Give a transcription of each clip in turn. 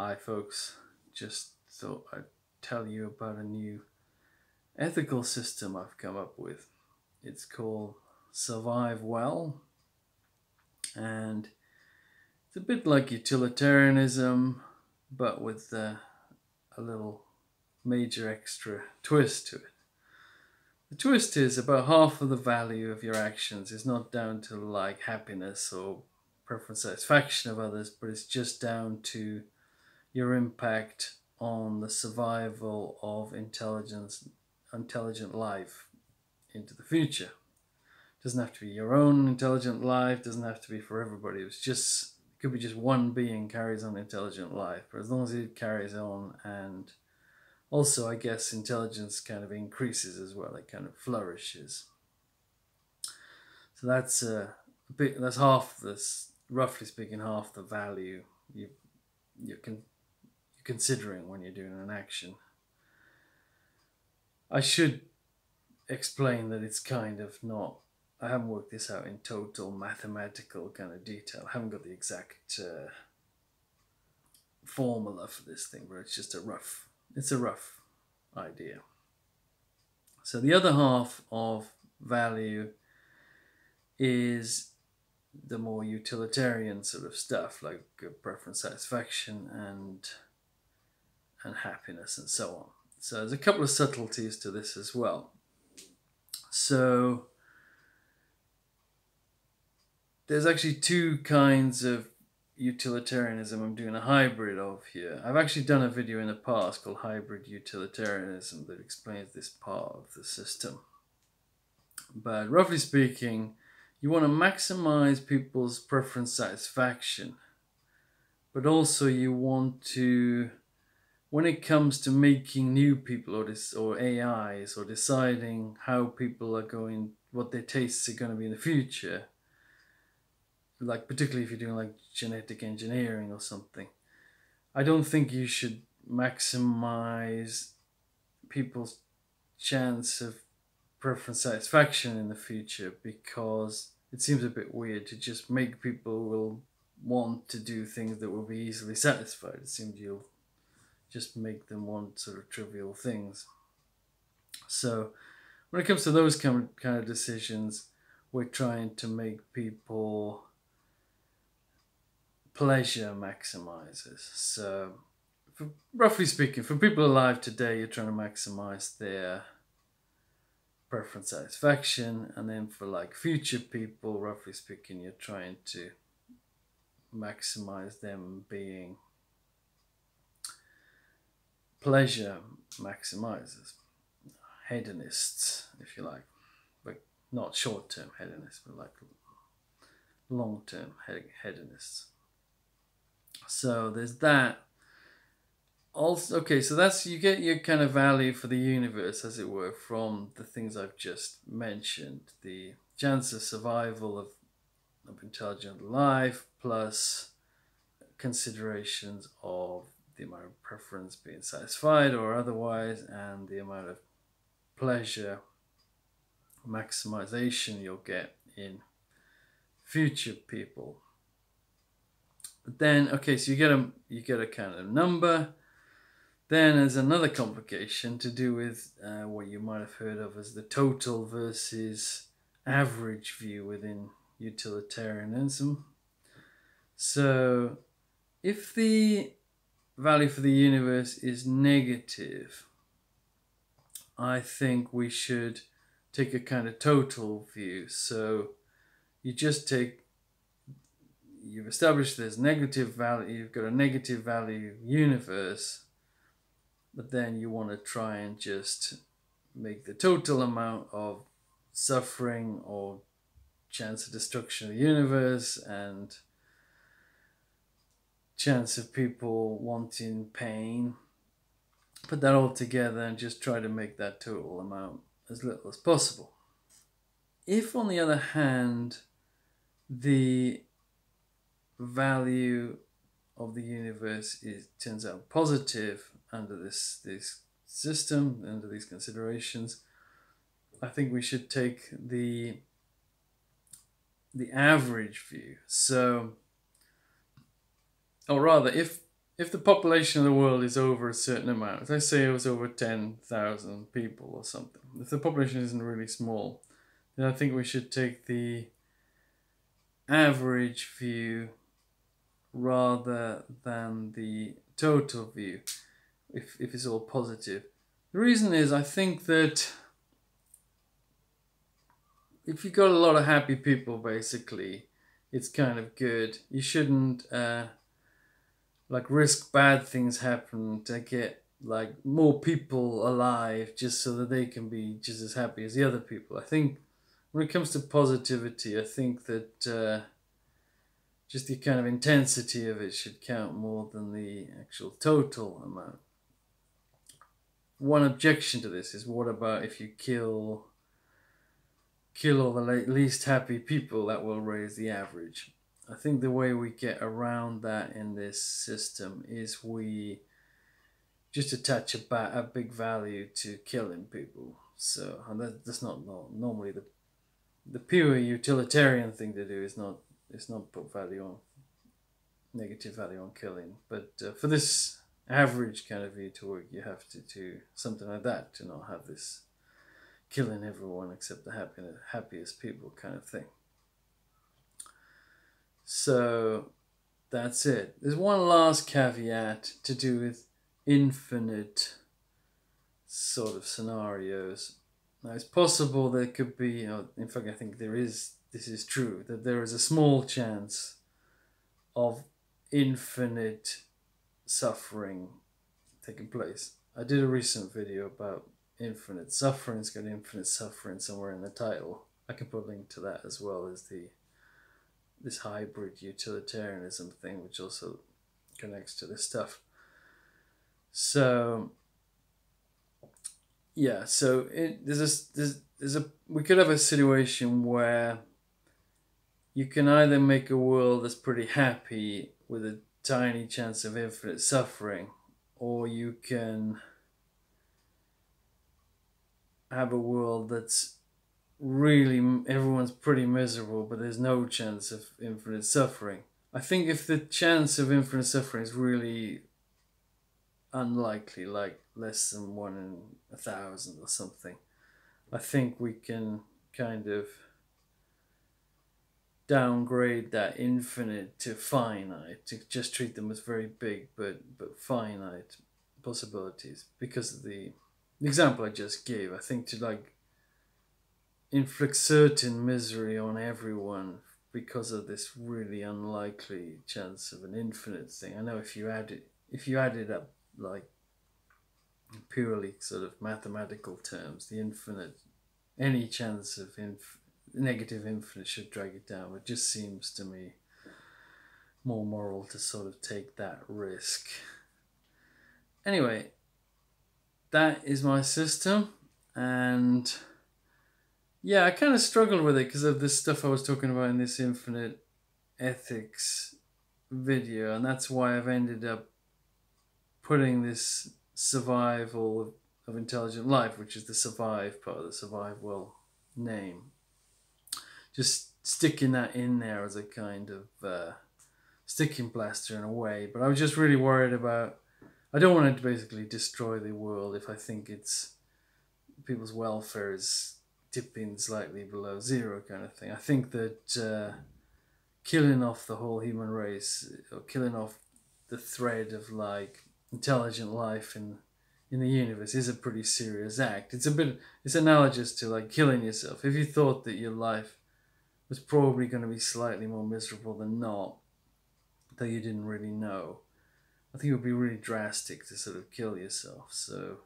Hi folks, just thought I'd tell you about a new ethical system I've come up with. It's called SurviveWell, and it's a bit like utilitarianism, but with a little major extra twist to it. The twist is about half of the value of your actions is not down to like happiness or preference satisfaction of others, but it's just down to your impact on the survival of intelligent life into the future. It doesn't have to be your own intelligent life, doesn't have to be for everybody. It could be just one being carries on intelligent life, but as long as it carries on, and also I guess intelligence kind of increases as well, it kind of flourishes. So that's that's half this, roughly speaking, half the value you can considering when you're doing an action. I should explain that it's kind of not, I haven't worked this out in total mathematical kind of detail. I haven't got the exact formula for this thing, but it's just a rough idea. So the other half of value is the more utilitarian sort of stuff, like preference satisfaction and happiness and so on. So there's a couple of subtleties to this as well. So there's actually two kinds of utilitarianism I'm doing a hybrid of here. I've actually done a video in the past called Hybrid Utilitarianism that explains this part of the system. But roughly speaking, you want to maximize people's preference satisfaction, but also you want to, when it comes to making new people or AIs, or deciding how people are going, what their tastes are going to be in the future, like particularly if you're doing like genetic engineering or something, I don't think you should maximize people's chance of preference satisfaction in the future, because it seems a bit weird to just make people will want to do things that will be easily satisfied. It seems you'll just make them want sort of trivial things. So when it comes to those kind of decisions, we're trying to make people pleasure maximizers. So roughly speaking, for people alive today, you're trying to maximize their preference satisfaction, and then for like future people, roughly speaking, you're trying to maximize them being pleasure maximizers, hedonists, if you like, but not short-term hedonists, but like long-term hedonists. So there's that. Also, okay, so that's, you get your kind of value for the universe, as it were, from the things I've just mentioned. The chance of survival of intelligent life, plus considerations of the amount of preference being satisfied or otherwise, and the amount of pleasure maximization you'll get in future people. But then, okay, so you get a kind of number. Then there's another complication to do with what you might have heard of as the total versus average view within utilitarianism. So if the value for the universe is negative, I think we should take a kind of total view. So you just take, you've established there's negative value, you've got a negative value universe, but then you want to try and just make the total amount of suffering or chance of destruction of the universe and chance of people wanting pain, put that all together and just try to make that total amount as little as possible. If, on the other hand, the value of the universe turns out positive under this system, under these considerations, I think we should take the average view. So, or rather, if if the population of the world is over a certain amount, let's say it was over 10,000 people or something, if the population isn't really small, then I think we should take the average view rather than the total view, if it's all positive. The reason is, I think that if you got a lot of happy people, basically, it's kind of good. You shouldn't like risk bad things happen to get like more people alive just so that they can be just as happy as the other people. I think when it comes to positivity, I think that just the kind of intensity of it should count more than the actual total amount. One objection to this is, what about if you kill all the least happy people? That will raise the average. I think the way we get around that in this system is we just attach a big value to killing people. So, and that's not normally the pure utilitarian thing to do. Is not put negative value on killing. But for this average kind of view to work, you have to do something like that to not have this killing everyone except the happiest people kind of thing. So that's it. There's one last caveat to do with infinite sort of scenarios. Now, it's possible there could be, in fact, I think this is true, that there is a small chance of infinite suffering taking place. I did a recent video about infinite suffering. It's got infinite suffering somewhere in the title. I can put a link to that, as well as this hybrid utilitarianism thing, which also connects to this stuff. So yeah, so we could have a situation where you can either make a world that's pretty happy with a tiny chance of infinite suffering, or you can have a world that's really, everyone's pretty miserable, but there's no chance of infinite suffering. I think if the chance of infinite suffering is really unlikely, like less than 1 in 1,000 or something, I think we can kind of downgrade that infinite to finite, to just treat them as very big but finite possibilities, because of the example I just gave. I think to like inflict certain misery on everyone because of this really unlikely chance of an infinite thing. I know if you add it up like purely sort of mathematical terms, the infinite, any chance of negative infinite should drag it down. It just seems to me more moral to sort of take that risk. Anyway, that is my system, and yeah, I kind of struggled with it because of this stuff I was talking about in this infinite ethics video, and that's why I've ended up putting this survival of intelligent life, which is the survive part of the SurviveWell name, just sticking that in there as a kind of sticking plaster in a way. But I was just really worried about, I don't want it to basically destroy the world if I think it's people's welfare is dipping slightly below zero kind of thing. I think that killing off the whole human race, or killing off the thread of like intelligent life in the universe, is a pretty serious act. It's analogous to like killing yourself. If you thought that your life was probably going to be slightly more miserable than not, though you didn't really know, I think it would be really drastic to sort of kill yourself. So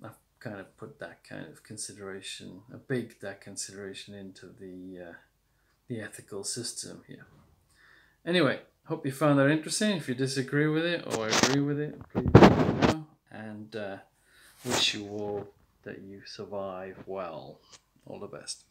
I've kind of put that kind of consideration, baked that consideration into the ethical system here. Anyway, hope you found that interesting. If you disagree with it or agree with it, please let me know. And wish you all that you survive well. All the best.